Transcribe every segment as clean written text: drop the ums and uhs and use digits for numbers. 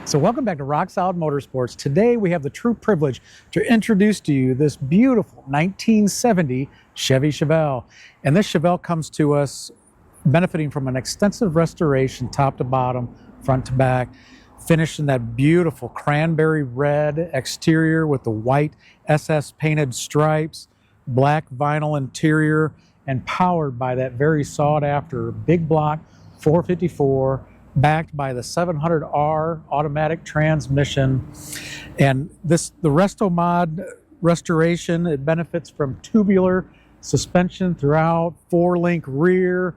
So welcome back to Rock Solid Motorsports. Today we have the true privilege to introduce to you this beautiful 1970 Chevy Chevelle. And this Chevelle comes to us benefiting from an extensive restoration top to bottom, front to back, finished in that beautiful cranberry red exterior with the white SS painted stripes, black vinyl interior, and powered by that very sought after big block 454, backed by the 700R automatic transmission. And the Resto-Mod restoration, it benefits from tubular suspension throughout, 4-link rear,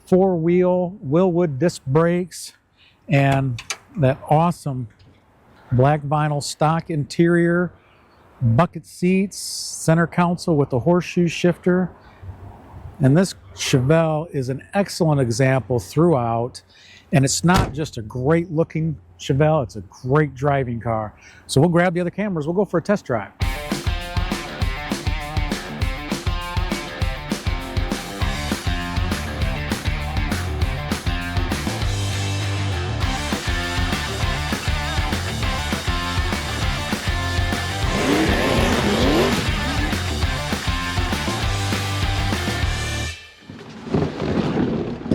4-wheel Wilwood disc brakes, and that awesome black vinyl stock interior, bucket seats, center console with the horseshoe shifter. And this Chevelle is an excellent example throughout. And it's not just a great looking Chevelle, it's a great driving car. So we'll grab the other cameras, we'll go for a test drive.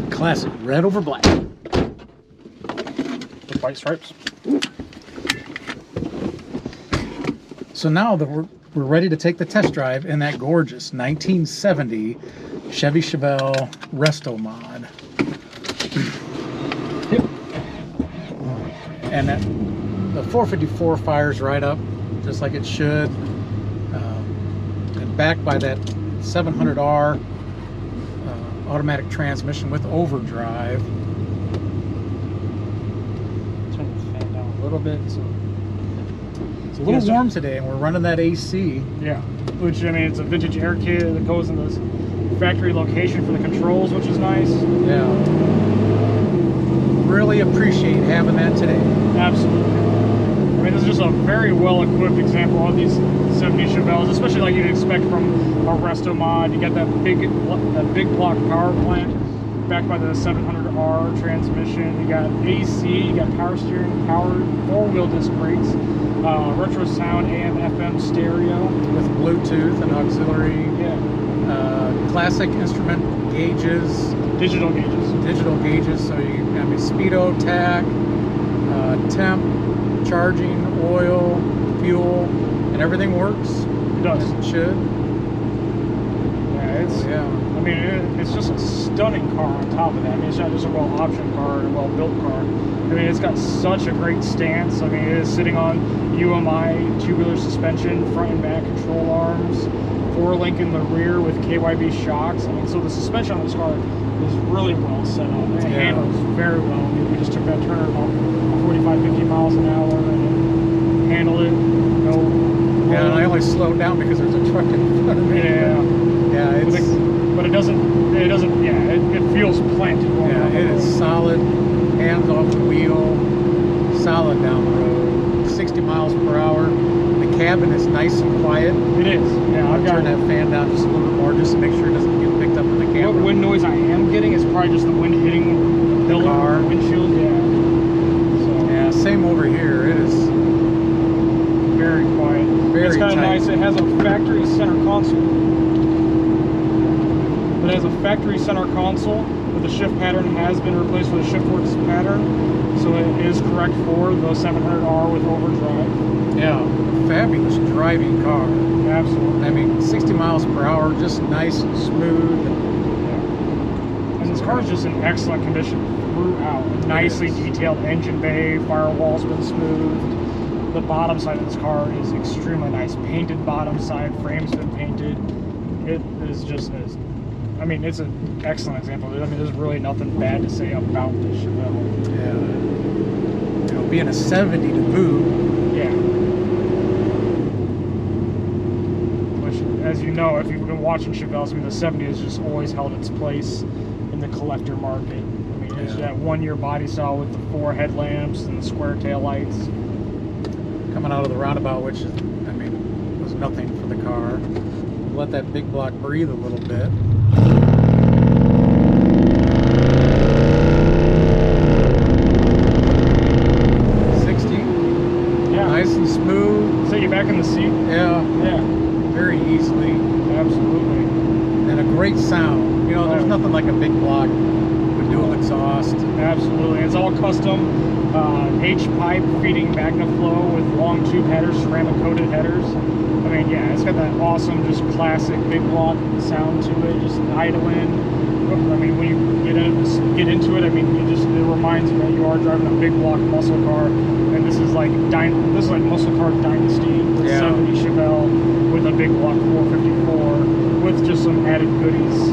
Classic red over black. White stripes. So now that we're ready to take the test drive in that gorgeous 1970 Chevy Chevelle Resto-Mod. And the 454 fires right up just like it should, and backed by that 700R automatic transmission with overdrive. A little bit, so it's a little warm today, and we're running that AC. Yeah, which I mean, it's a vintage air kit that goes in this factory location for the controls, which is nice. Yeah, really appreciate having that today. Absolutely. I mean, this is just a very well-equipped example of these 70 Chevelles, especially like you'd expect from a Resto-Mod. You got that big block power plant backed by the 700R transmission. You got AC, you got power steering, powered 4-wheel disc brakes, retro sound AM FM stereo with Bluetooth and auxiliary. Yeah. Classic instrument gauges. Digital gauges. So you have a speedo, tach, temp, charging, oil, fuel, and everything works. It does. As it should. Yeah, I mean, it's just a stunning car on top of that. I mean, it's not just a well-optioned car and a well-built car. I mean, it's got such a great stance. I mean, it is sitting on UMI tubular suspension, front and back control arms, 4-link in the rear with KYB shocks. I mean, so the suspension on this car is really well set up. It handles very well. I mean, we just took that turn about 45, 50 miles an hour and handled it. Yeah, and I only slowed down because there's a truck in front of me. Yeah, but it doesn't. Yeah, it feels planted. Yeah, it is solid. Hands off the wheel. Solid down the road. 60 miles per hour. The cabin is nice and quiet. It is. Yeah, I'll turn that fan down just a little bit more, just to make sure it doesn't get picked up in the camera. What wind noise I am getting is probably just the wind hitting the car windshield. Yeah. So, yeah, same over here. It is very quiet. It's kind of nice. It has a factory center console. It has a factory center console, but the shift pattern has been replaced with a ShiftWorks pattern, so it is correct for the 700R with overdrive. Yeah, fabulous driving car. Absolutely. I mean, 60 miles per hour, just nice and smooth. Yeah. And this car is just in excellent condition throughout. A nicely detailed engine bay, firewall's been smoothed. The bottom side of this car is extremely nice. Painted bottom side, frame's been painted. It is just as, I mean, it's an excellent example. I mean, there's really nothing bad to say about this Chevelle. Yeah. You know, being a 70 to boot. Yeah. Which, as you know, if you've been watching Chevelles, I mean, the 70 has just always held its place in the collector market. I mean, it's that one-year body style with the 4 headlamps and the square tail lights. Coming out of the roundabout, which is, I mean, was nothing for the car. Let that big block breathe a little bit. 60. Absolutely. And a great sound. You know, there's nothing like a big block with dual exhaust. Absolutely. It's all custom H-pipe feeding MagnaFlow with long tube headers, ceramic coated headers. I mean, yeah, it's got that awesome, just classic big block sound to it, just idling. I mean, when you get into it, I mean, it reminds you that you are driving a big block muscle car, and this is like muscle car dynasty with 70 Chevelle with a big block 454 with just some added goodies.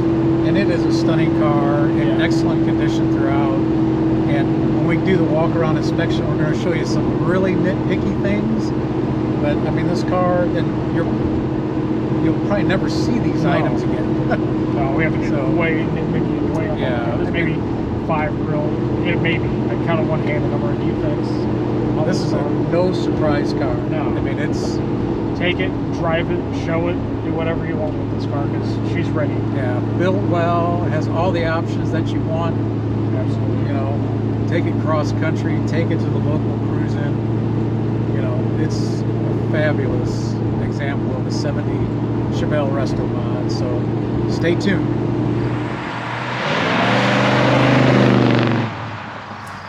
And it is a stunning car in excellent condition throughout. And when we do the walk-around inspection, we're going to show you some really nitpicky things. But I mean, this car, and you'll probably never see these items again. No, we have to get way nitpicky, way up. Yeah, There's maybe 5 real, maybe, I count on one hand the number of defects. This is a no surprise car. No. I mean, it's... Take it, drive it, show it, do whatever you want with this car, because she's ready. Yeah, built well, it has all the options that you want. Absolutely. You know, take it cross country, take it to the local cruising. You know, it's a fabulous example of a 70 Chevelle Resto-Mod, so stay tuned.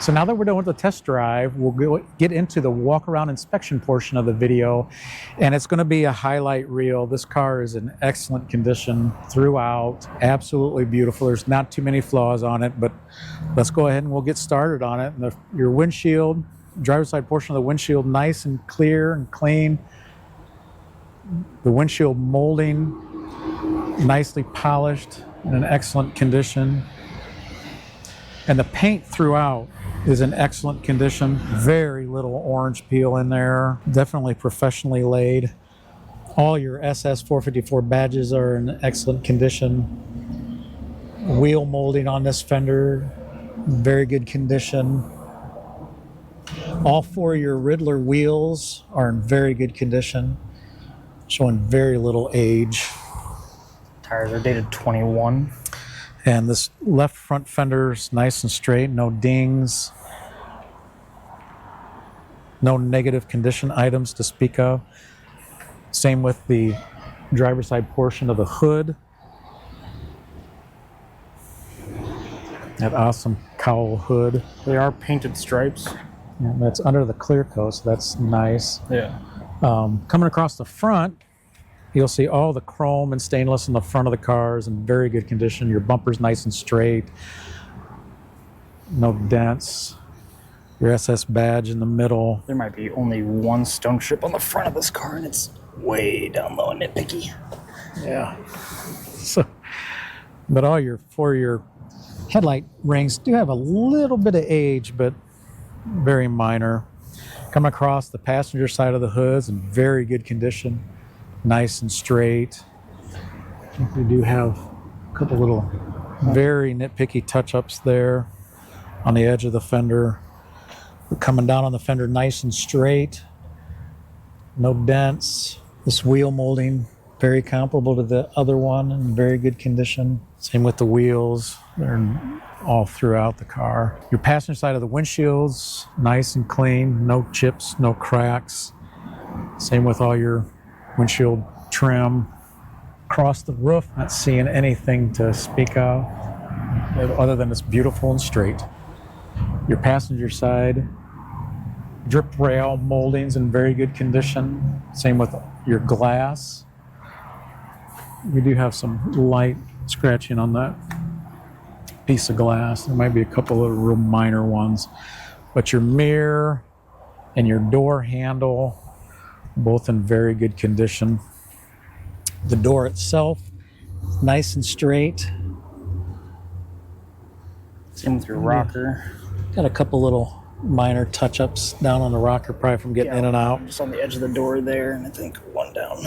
So now that we're done with the test drive, we'll get into the walk-around inspection portion of the video, and it's going to be a highlight reel. This car is in excellent condition throughout, absolutely beautiful. There's not too many flaws on it, but let's go ahead and we'll get started on it. And your windshield, driver's side portion of the windshield, nice and clear and clean. The windshield molding, nicely polished, in an excellent condition. And the paint throughout is in excellent condition. Very little orange peel in there. Definitely professionally laid. All your SS 454 badges are in excellent condition. Wheel molding on this fender, very good condition. All 4 of your Riddler wheels are in very good condition, showing very little age. Tires are dated 21. And this left front fender is nice and straight, no dings, no negative condition items to speak of. Same with the driver's side portion of the hood. That awesome cowl hood. They are painted stripes. And that's under the clear coat, so that's nice. Yeah. Coming across the front, you'll see all the chrome and stainless in the front of the cars in very good condition. Your bumper's nice and straight. No dents. Your SS badge in the middle. There might be only one stone strip on the front of this car, and it's way down low and nitpicky. Yeah. So, but all your 4-year headlight rings do have a little bit of age, but very minor. Coming across the passenger side of the hood's in very good condition. Nice and straight. I think we do have a couple little very nitpicky touch-ups there on the edge of the fender. We're coming down on the fender nice and straight. No dents. This wheel molding, very comparable to the other one, in very good condition. Same with the wheels. They're all throughout the car. Your passenger side of the windshield's nice and clean. No chips, no cracks. Same with all your windshield trim. Across the roof, not seeing anything to speak of other than it's beautiful and straight. Your passenger side drip rail moldings in very good condition. Same with your glass. We do have some light scratching on that piece of glass. There might be a couple of real minor ones, but your mirror and your door handle, both in very good condition. The door itself, nice and straight. Same with your rocker. Got a couple little minor touch-ups down on the rocker, probably from getting in and out. Just on the edge of the door there, and I think one down.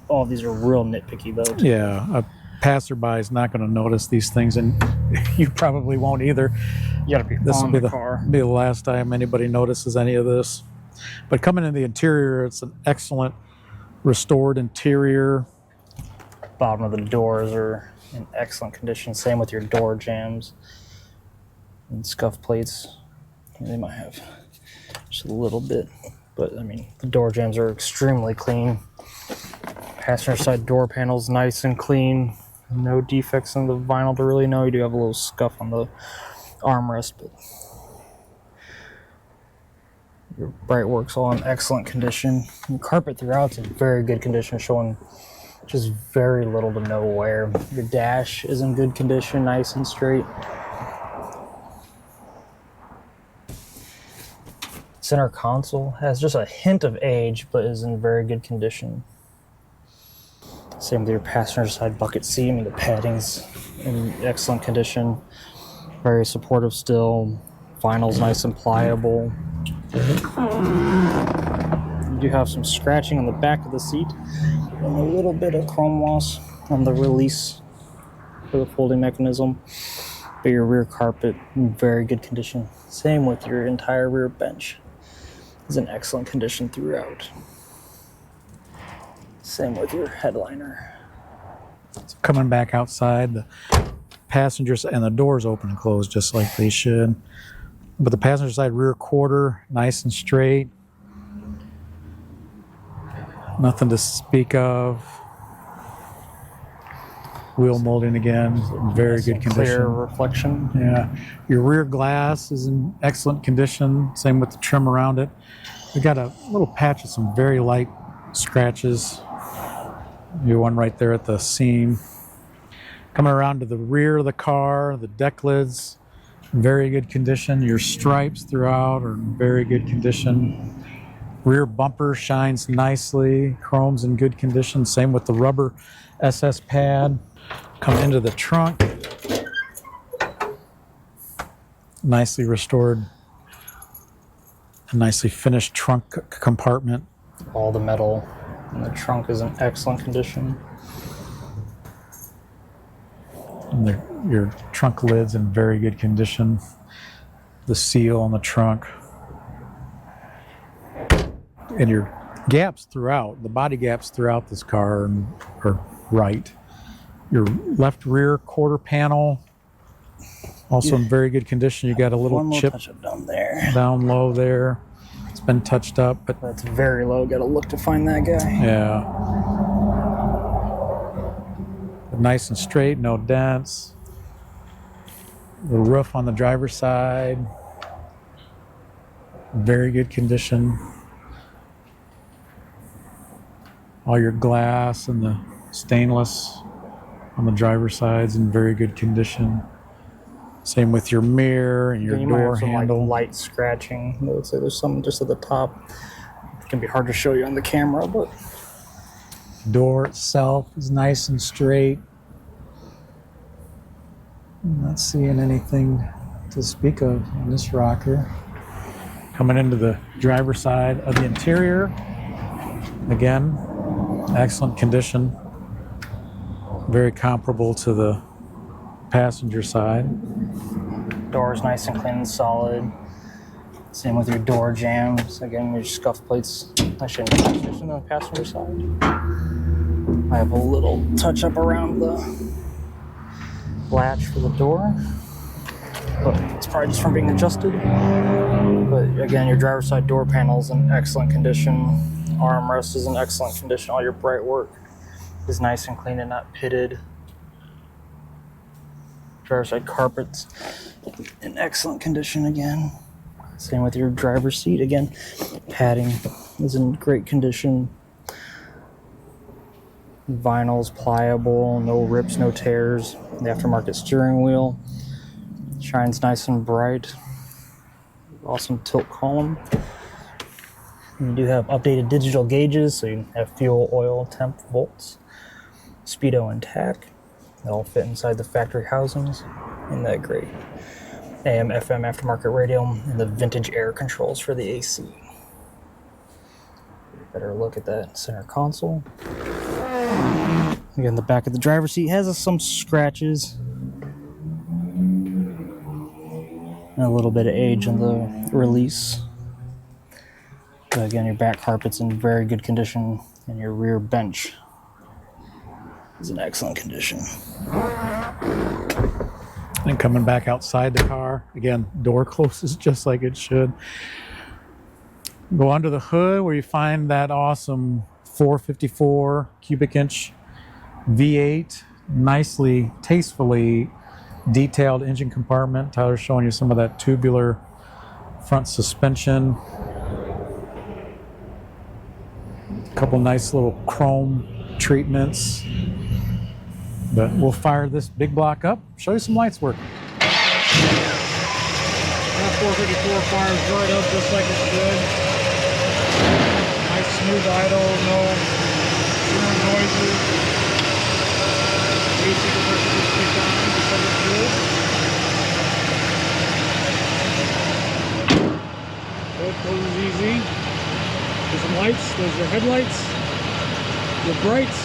All of these are real nitpicky, though. Yeah, a passerby is not going to notice these things, and you probably won't either. You gotta be This will on be the car. be the last time anybody notices any of this. But coming in the interior, it's an excellent restored interior. Bottom of the doors are in excellent condition. Same with your door jambs and scuff plates. They might have just a little bit, but I mean, the door jambs are extremely clean. passenger side door panels nice and clean. No defects in the vinyl to really know. You do have a little scuff on the armrest, but your bright work's all in excellent condition. Your carpet throughout's in very good condition, showing just very little to no wear. Your dash is in good condition, nice and straight. Center console has just a hint of age, but is in very good condition. Same with your passenger side bucket seat. I mean, the padding's in excellent condition. Very supportive still. Vinyl's nice and pliable. You do have some scratching on the back of the seat and a little bit of chrome loss on the release for the folding mechanism. But your rear carpet in very good condition. Same with your entire rear bench. It's in excellent condition throughout. Same with your headliner. So coming back outside, the passengers and the doors open and close just like they should. But the passenger side rear quarter, nice and straight. Nothing to speak of. Wheel molding again, very good condition. Clear reflection. Yeah. Your rear glass is in excellent condition. Same with the trim around it. We got a little patch of some very light scratches. Your one right there at the seam. Coming around to the rear of the car, the deck lids, very good condition. Your stripes throughout are in very good condition. Rear bumper shines nicely. Chrome's in good condition. Same with the rubber SS pad. Come into the trunk. Nicely restored. A nicely finished trunk compartment. All the metal in the trunk is in excellent condition. And your trunk lid's in very good condition. The seal on the trunk. And your gaps throughout, the body gaps throughout this car are right. Your left rear quarter panel, also in very good condition. You got a little chip touch-up down there. down low there. It's been touched up, but That's very low. Got to look to find that guy. yeah. Nice and straight, no dents. The roof on the driver's side, very good condition. All your glass and the stainless on the driver's side's in very good condition. Same with your mirror and your You might door have some, handle. like, light scratching. I would say there's some just at the top. It can be hard to show you on the camera, but Door itself is nice and straight. I'm not seeing anything to speak of in this rocker. Coming into the driver's side of the interior. Again, excellent condition. Very comparable to the passenger side. door's nice and clean and solid. Same with your door jambs. Again, your scuff plates actually in nice condition on the passenger side. I have a little touch up around the latch for the door, but it's probably just from being adjusted. But again, your driver's side door panel's in excellent condition. Armrest is in excellent condition. All your bright work is nice and clean and not pitted. Driver's side carpets in excellent condition again. Same with your driver's seat. Again, padding is in great condition. Vinyl's pliable, no rips, no tears. The aftermarket steering wheel shines nice and bright. Awesome tilt column. You do have updated digital gauges, so you have fuel, oil, temp, volts, speedo, and tach. They all fit inside the factory housings. Isn't that great? AM, FM aftermarket radio, and the vintage air controls for the AC. Better look at that center console. Again, the back of the driver's seat has some scratches and a little bit of age in the release. But again, your back carpet's in very good condition, and your rear bench is in excellent condition. And coming back outside the car, again, door closes just like it should. Go under the hood where you find that awesome 454 cubic inch V8, nicely, tastefully detailed engine compartment. Tyler's showing you some of that tubular front suspension. A couple nice little chrome treatments. But we'll fire this big block up, show you some lights working. That 454 fires right up just like it should. Nice smooth idle, no noises. AC compressor just kicked on just like it should. Both closes easy. There's some lights, those are your headlights, your brights,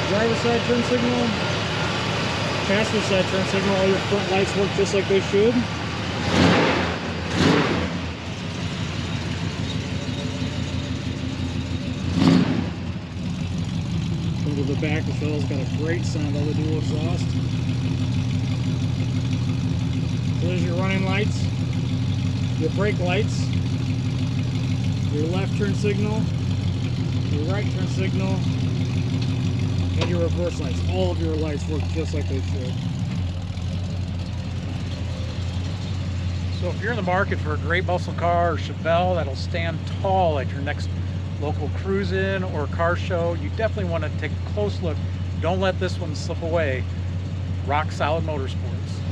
driver side turn signal, passenger side turn signal. All your front lights work just like they should. Come to the back, the Chevelle's got a great sound, all the dual exhaust. So there's your running lights, your brake lights, your left turn signal, your right turn signal, and your reverse lights. All of your lights work just like they should. So if you're in the market for a great muscle car or Chevelle that'll stand tall at your next local cruise-in or car show, you definitely want to take a close look. Don't let this one slip away. Rock Solid Motorsports.